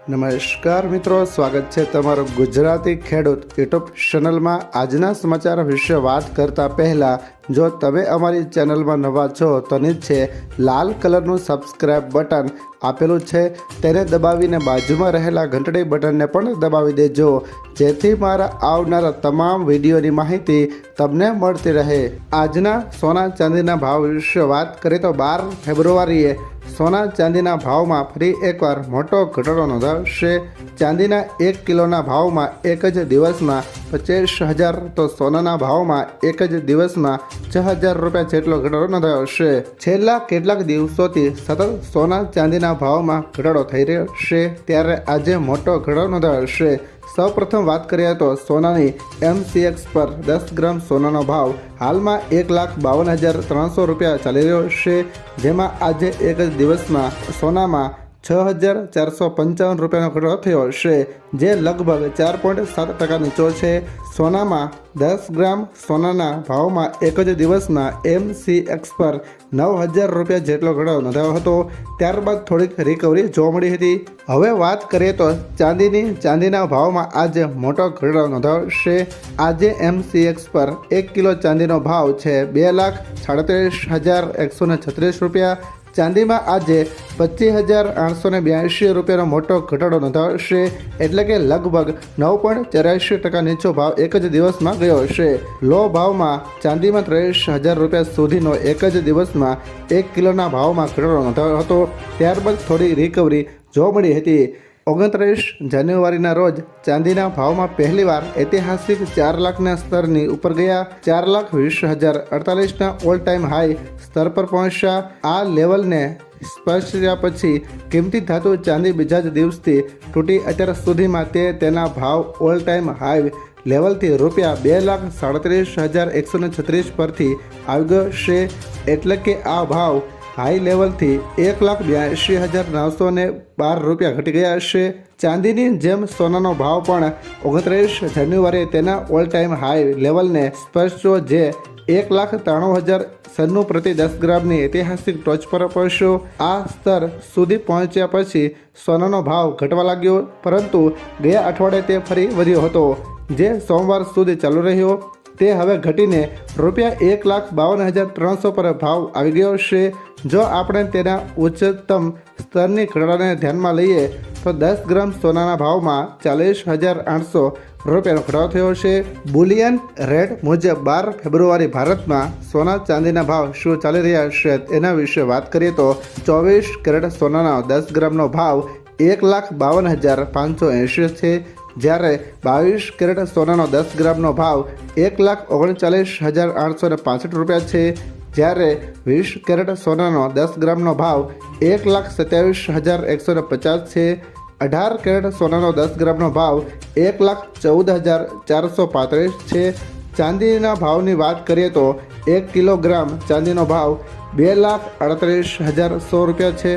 નમસ્કાર મિત્રો, સ્વાગત છે તમારું ગુજરાતી ખેડૂત યુટ્યુબ ચેનલમાં। આજના સમાચાર વિશે વાત કરતા પહેલાં જો તમે અમારી ચેનલમાં નવા છો તો નીચે લાલ કલરનું સબસ્ક્રાઇબ બટન આપેલું છે તેને દબાવીને બાજુમાં રહેલા ઘંટડી બટનને પણ દબાવી દેજો, જેથી મારા આવનારા તમામ વિડીયોની માહિતી તમને મળતી રહે। આજના સોના ચાંદીના ભાવ વિશે વાત કરીએ તો 12 ફેબ્રુઆરીએ સોના ચાંદીના ભાવમાં ફરી એકવાર મોટો ઘટાડો નોંધાશે। ચાંદીના 1 કિલોના ભાવમાં એક જ દિવસમાં 25,000 તો સોનાના ભાવમાં એક જ દિવસમાં 6,000 રૂપિયા જેટલો ઘટાડો નોંધાયો છે। છેલ્લા કેટલાક દિવસોથી સતત સોના ચાંદીના ભાવમાં ઘટાડો થઈ રહ્યો છે, ત્યારે આજે મોટો ઘટાડો નોંધાયો છે। સૌપ્રથમ વાત કરીએ તો સોનાની MCX પર 10 ગ્રામ સોનાનો ભાવ હાલમાં 1,52,300 રૂપિયા ચાલી રહ્યો છે, જેમાં આજે એક જ દિવસમાં સોનામાં 6,455 રૂપિયાનો ઘટાડો થયો છે, જે લગભગ 4.7% નીચો છે। સોનામાં 10 ગ્રામ સોનાના ભાવમાં એક જ દિવસમાં MCX પર 9,000 રૂપિયા જેટલો ઘટાડો નોંધાયો હતો, ત્યારબાદ થોડીક રિકવરી જોવા મળી હતી। હવે વાત કરીએ તો ચાંદીના ભાવમાં આજે મોટો ઘટાડો નોંધાયો છે। આજે MCX પર 1 કિલો ચાંદીનો ભાવ છે 2,37,136 રૂપિયા। ચાંદીમાં આજે 25,882 રૂપિયાનો મોટો ઘટાડો નોંધાયો છે, એટલે કે લગભગ 9.84% નીચો ભાવ એક જ દિવસમાં ગયો છે। લો ભાવમાં ચાંદીમાં 23,000 રૂપિયા સુધીનો એક જ દિવસમાં 1 કિલોના ભાવમાં ઘટાડો નોંધાયો હતો, ત્યારબાદ થોડી રિકવરી જોવા મળી હતી। 29 જાન્યુઆરીના રોજ ચાંદીના ભાવમાં પહેલીવાર ઐતિહાસિક 4 લાખના સ્તરની ઉપર ગયા। 4,20,048ના ઓલ ટાઈમ હાઈ સ્તર પર પહોંચ્યા। આ લેવલને સ્પર્શ્યા પછી કિંમતી ધાતુ ચાંદી બીજા જ દિવસથી તૂટી અત્યાર સુધીમાં તે તેના ભાવ ઓલ ટાઈમ હાઈ લેવલથી રૂપિયા 2,37,136 પરથી આવી ગયો છે, એટલે કે આ ભાવ હાઈ લેવલથી 1,82,912 રૂપિયા ઘટી ગયા છે। ચાંદીની જેમ સોનાનો ભાવ પણ 29 જાન્યુઆરીએ તેના ઓલ ટાઈમ હાઈ લેવલને સ્પર્શ્યો, જે 1,93,096 પ્રતિ 10 ગ્રામની ઐતિહાસિક ટોચ પર પહોંચ્યો। આ સ્તર સુધી પહોંચ્યા પછી સોનાનો ભાવ ઘટવા લાગ્યો, પરંતુ ગયા અઠવાડિયે તે ફરી વધ્યો હતો, જે સોમવાર સુધી ચાલુ રહ્યો। તે હવે ઘટીને રૂપિયા 1,52,300 પર ભાવ આવી ગયો છે। જો આપણે તેના ઉચ્ચતમ સ્તરની ઘટાડાને ધ્યાનમાં લઈએ તો 10 ગ્રામ સોનાના ભાવમાં 40,800 રૂપિયાનો ઘટાડો થયો છે। બુલિયન રેટ મુજબ 12 ફેબ્રુઆરી ભારતમાં સોના ચાંદીના ભાવ શું ચાલી રહ્યા છે એના વિશે વાત કરીએ તો 24 કેરેટ સોનાના 10 ગ્રામનો ભાવ 1,52,580 છે, જ્યારે 22 કેરેટ સોનાનો 10 ગ્રામનો ભાવ 1,39,865 રૂપિયા છે, જ્યારે 20 કેરેટ સોનાનો 10 ગ્રામનો ભાવ 1,27,150 છે। 18 કેરેટ સોનાનો 10 ગ્રામનો ભાવ 1,14,435 છે। ચાંદીના ભાવની વાત કરીએ તો 1 કિલોગ્રામ ચાંદીનો ભાવ 2,38,100 રૂપિયા છે।